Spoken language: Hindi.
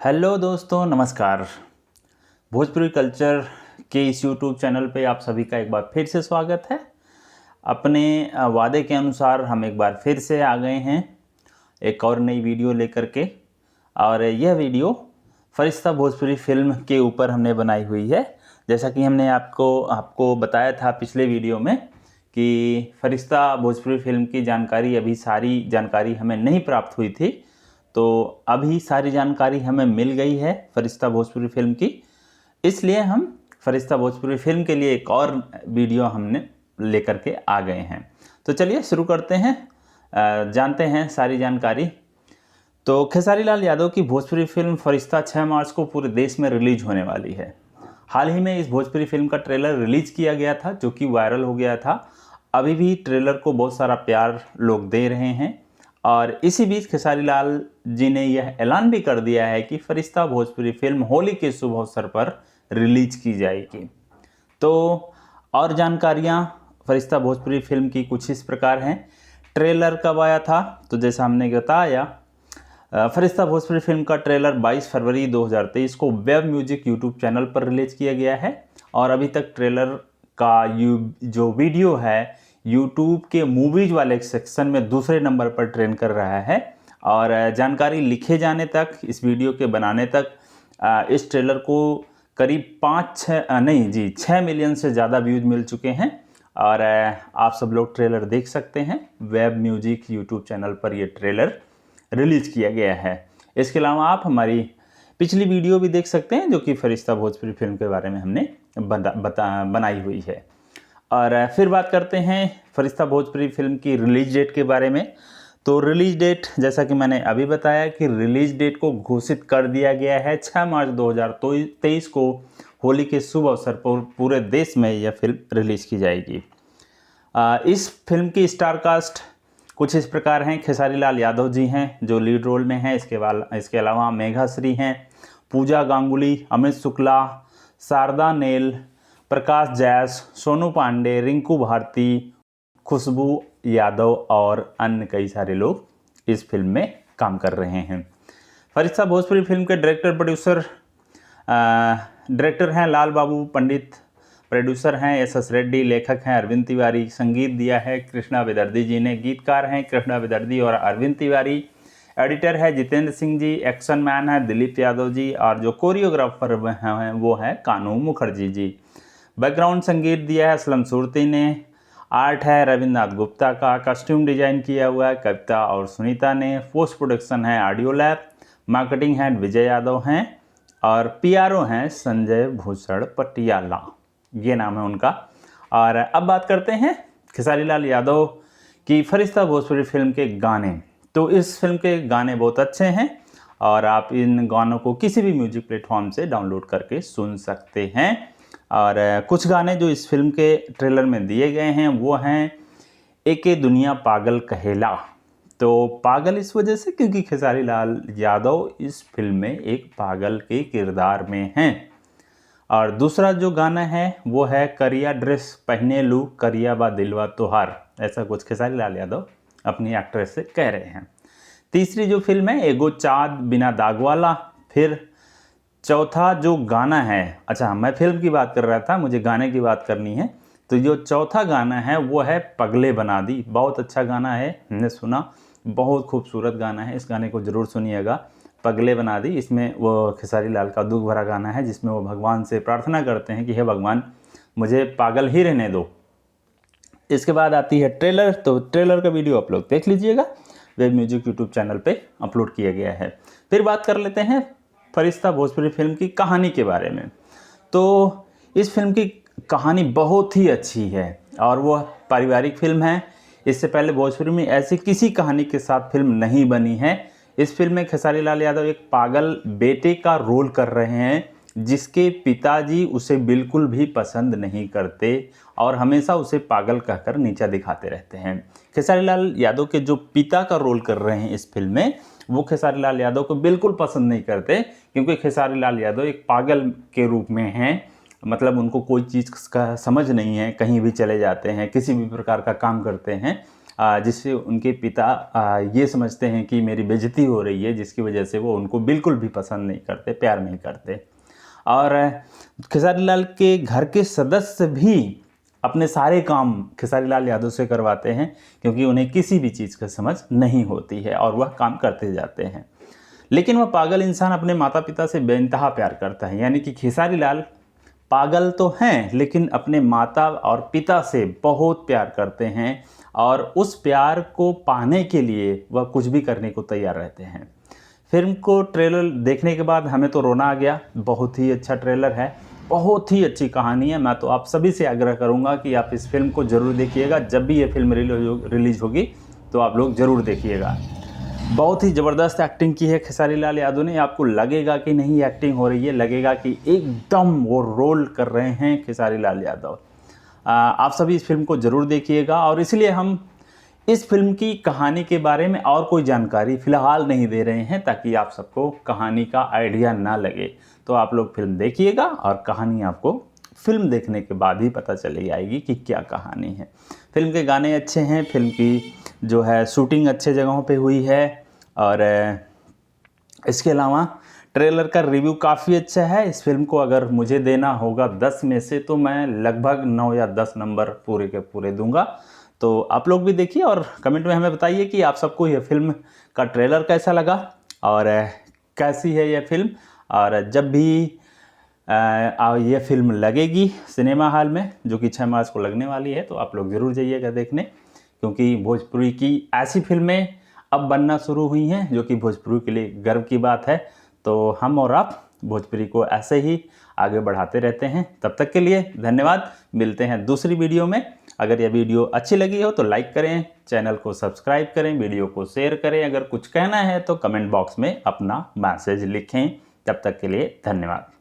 हेलो दोस्तों, नमस्कार। भोजपुरी कल्चर के इस यूट्यूब चैनल पे आप सभी का एक बार फिर से स्वागत है। अपने वादे के अनुसार हम एक बार फिर से आ गए हैं एक और नई वीडियो लेकर के। और यह वीडियो फरिश्ता भोजपुरी फिल्म के ऊपर हमने बनाई हुई है। जैसा कि हमने आपको बताया था पिछले वीडियो में कि फरिश्ता भोजपुरी फिल्म की जानकारी, अभी सारी जानकारी हमें नहीं प्राप्त हुई थी, तो अभी सारी जानकारी हमें मिल गई है फरिश्ता भोजपुरी फिल्म की। इसलिए हम फरिश्ता भोजपुरी फिल्म के लिए एक और वीडियो हमने लेकर के आ गए हैं। तो चलिए शुरू करते हैं, जानते हैं सारी जानकारी। तो खेसारी लाल यादव की भोजपुरी फिल्म फरिश्ता 6 मार्च को पूरे देश में रिलीज होने वाली है। हाल ही में इस भोजपुरी फिल्म का ट्रेलर रिलीज किया गया था, जो कि वायरल हो गया था। अभी भी ट्रेलर को बहुत सारा प्यार लोग दे रहे हैं। और इसी बीच खेसारी लाल जी ने यह ऐलान भी कर दिया है कि फरिश्ता भोजपुरी फिल्म होली के शुभ अवसर पर रिलीज की जाएगी। तो और जानकारियां फरिश्ता भोजपुरी फिल्म की कुछ इस प्रकार हैं। ट्रेलर कब आया था? तो जैसा हमने बताया, फरिश्ता भोजपुरी फिल्म का ट्रेलर 22 फरवरी 2023 को वेब म्यूजिक यूट्यूब चैनल पर रिलीज किया गया है। और अभी तक ट्रेलर का जो वीडियो है यूट्यूब के मूवीज वाले सेक्शन में दूसरे नंबर पर ट्रेंड कर रहा है। और जानकारी लिखे जाने तक, इस वीडियो के बनाने तक, इस ट्रेलर को करीब 6 मिलियन से ज़्यादा व्यूज मिल चुके हैं। और आप सब लोग ट्रेलर देख सकते हैं, वेब म्यूजिक यूट्यूब चैनल पर यह ट्रेलर रिलीज किया गया है। इसके अलावा आप हमारी पिछली वीडियो भी देख सकते हैं, जो कि फरिश्ता भोजपुरी फिल्म के बारे में हमने बनाई हुई है। और फिर बात करते हैं फरिश्ता भोजपुरी फिल्म की रिलीज डेट के बारे में। तो रिलीज डेट, जैसा कि मैंने अभी बताया कि रिलीज डेट को घोषित कर दिया गया है 6 मार्च 2023 को होली के शुभ अवसर पर पूरे देश में यह फिल्म रिलीज की जाएगी। इस फिल्म की स्टार कास्ट कुछ इस प्रकार हैं। खेसारी लाल यादव जी हैं जो लीड रोल में हैं। इसके अलावा मेघाश्री हैं, पूजा गांगुली, अमित शुक्ला, शारदा नेल, प्रकाश जैस, सोनू पांडे, रिंकू भारती, खुशबू यादव और अन्य कई सारे लोग इस फिल्म में काम कर रहे हैं। फरिश्ता भोजपुरी फिल्म के डायरेक्टर हैं लाल बाबू पंडित, प्रोड्यूसर हैं एस रेड्डी, लेखक हैं अरविंद तिवारी, संगीत दिया है कृष्णा बेदर्दी जी ने, गीतकार हैं कृष्णा बेदर्दी और अरविंद तिवारी, एडिटर है जितेंद्र सिंह जी, एक्शन मैन है दिलीप यादव जी, और जो कोरियोग्राफर हैं वो है कानू मुखर्जी जी। बैकग्राउंड संगीत दिया है असलम सुरती ने, आर्ट है रविंद्रनाथ गुप्ता का, कस्ट्यूम डिजाइन किया हुआ है कविता और सुनीता ने, पोस्ट प्रोडक्शन है ऑडियो लैब, मार्केटिंग है विजय यादव हैं, और पीआरओ हैं संजय भूषण पटियाला, ये नाम है उनका। और अब बात करते हैं खेसारी लाल यादव की फरिश्ता भोजपुरी फिल्म के गाने। तो इस फिल्म के गाने बहुत अच्छे हैं और आप इन गानों को किसी भी म्यूजिक प्लेटफॉर्म से डाउनलोड करके सुन सकते हैं। और कुछ गाने जो इस फिल्म के ट्रेलर में दिए गए हैं वो हैं एके दुनिया पागल कहेला। तो पागल इस वजह से क्योंकि खेसारी लाल यादव इस फिल्म में एक पागल के किरदार में हैं। और दूसरा जो गाना है वो है करिया ड्रेस पहने लू करिया बा दिलवा तोहार, ऐसा कुछ खेसारी लाल यादव अपनी एक्ट्रेस से कह रहे हैं। तीसरी जो फिल्म है एगो चाँद बिना दाग वाला। फिर चौथा जो गाना है, अच्छा मैं फिल्म की बात कर रहा था, मुझे गाने की बात करनी है। तो जो चौथा गाना है वो है पगले बना दी। बहुत अच्छा गाना है, हमने सुना, बहुत खूबसूरत गाना है, इस गाने को ज़रूर सुनिएगा। पगले बना दी, इसमें वो खेसारी लाल का दुख भरा गाना है जिसमें वो भगवान से प्रार्थना करते हैं कि हे भगवान मुझे पागल ही रहने दो। इसके बाद आती है ट्रेलर। तो ट्रेलर का वीडियो आप लोग देख लीजिएगा, वेब म्यूजिक यूट्यूब चैनल पे अपलोड किया गया है। फिर बात कर लेते हैं फरिश्ता भोजपुरी फिल्म की कहानी के बारे में। तो इस फिल्म की कहानी बहुत ही अच्छी है और वह पारिवारिक फिल्म है। इससे पहले भोजपुरी में ऐसी किसी कहानी के साथ फिल्म नहीं बनी है। इस फिल्म में खेसारी लाल यादव एक पागल बेटे का रोल कर रहे हैं जिसके पिताजी उसे बिल्कुल भी पसंद नहीं करते और हमेशा उसे पागल कहकर नीचा दिखाते रहते हैं। खेसारी लाल यादव के जो पिता का रोल कर रहे हैं इस फिल्म में, वो खेसारी लाल यादव को बिल्कुल पसंद नहीं करते क्योंकि खेसारी लाल यादव एक पागल के रूप में हैं। मतलब उनको कोई चीज़ का समझ नहीं है, कहीं भी चले जाते हैं, किसी भी प्रकार का काम करते हैं जिससे उनके पिता ये समझते हैं कि मेरी बेइज्जती हो रही है, जिसकी वजह से वो उनको बिल्कुल भी पसंद नहीं करते, प्यार नहीं करते। और खेसारी लाल के घर के सदस्य भी अपने सारे काम खेसारी लाल यादव से करवाते हैं, क्योंकि उन्हें किसी भी चीज़ का समझ नहीं होती है और वह काम करते जाते हैं। लेकिन वह पागल इंसान अपने माता पिता से बेइंतहा प्यार करता है, यानी कि खेसारी लाल पागल तो हैं लेकिन अपने माता और पिता से बहुत प्यार करते हैं, और उस प्यार को पाने के लिए वह कुछ भी करने को तैयार रहते हैं। फिल्म को ट्रेलर देखने के बाद हमें तो रोना आ गया। बहुत ही अच्छा ट्रेलर है, बहुत ही अच्छी कहानी है। मैं तो आप सभी से आग्रह करूंगा कि आप इस फिल्म को ज़रूर देखिएगा। जब भी ये फिल्म रिलीज होगी तो आप लोग ज़रूर देखिएगा। बहुत ही ज़बरदस्त एक्टिंग की है खेसारी लाल यादव ने। आपको लगेगा कि नहीं एक्टिंग हो रही है, लगेगा कि एकदम वो रोल कर रहे हैं खेसारी लाल यादव। आप सभी इस फिल्म को ज़रूर देखिएगा, और इसलिए हम इस फिल्म की कहानी के बारे में और कोई जानकारी फ़िलहाल नहीं दे रहे हैं, ताकि आप सबको कहानी का आइडिया ना लगे। तो आप लोग फिल्म देखिएगा और कहानी आपको फिल्म देखने के बाद ही पता चली आएगी कि क्या कहानी है। फिल्म के गाने अच्छे हैं, फिल्म की जो है शूटिंग अच्छे जगहों पे हुई है, और इसके अलावा ट्रेलर का रिव्यू काफ़ी अच्छा है। इस फिल्म को अगर मुझे देना होगा 10 में से, तो मैं लगभग 9 या 10 नंबर पूरे के पूरे दूंगा। तो आप लोग भी देखिए और कमेंट में हमें बताइए कि आप सबको यह फिल्म का ट्रेलर कैसा लगा और कैसी है यह फिल्म। और जब भी यह फिल्म लगेगी सिनेमा हॉल में, जो कि 6 मार्च को लगने वाली है, तो आप लोग ज़रूर जाइएगा देखने, क्योंकि भोजपुरी की ऐसी फिल्में अब बनना शुरू हुई हैं जो कि भोजपुरी के लिए गर्व की बात है। तो हम और आप भोजपुरी को ऐसे ही आगे बढ़ाते रहते हैं। तब तक के लिए धन्यवाद। मिलते हैं दूसरी वीडियो में। अगर यह वीडियो अच्छी लगी हो तो लाइक करें, चैनल को सब्सक्राइब करें, वीडियो को शेयर करें। अगर कुछ कहना है तो कमेंट बॉक्स में अपना मैसेज लिखें। तब तक के लिए धन्यवाद।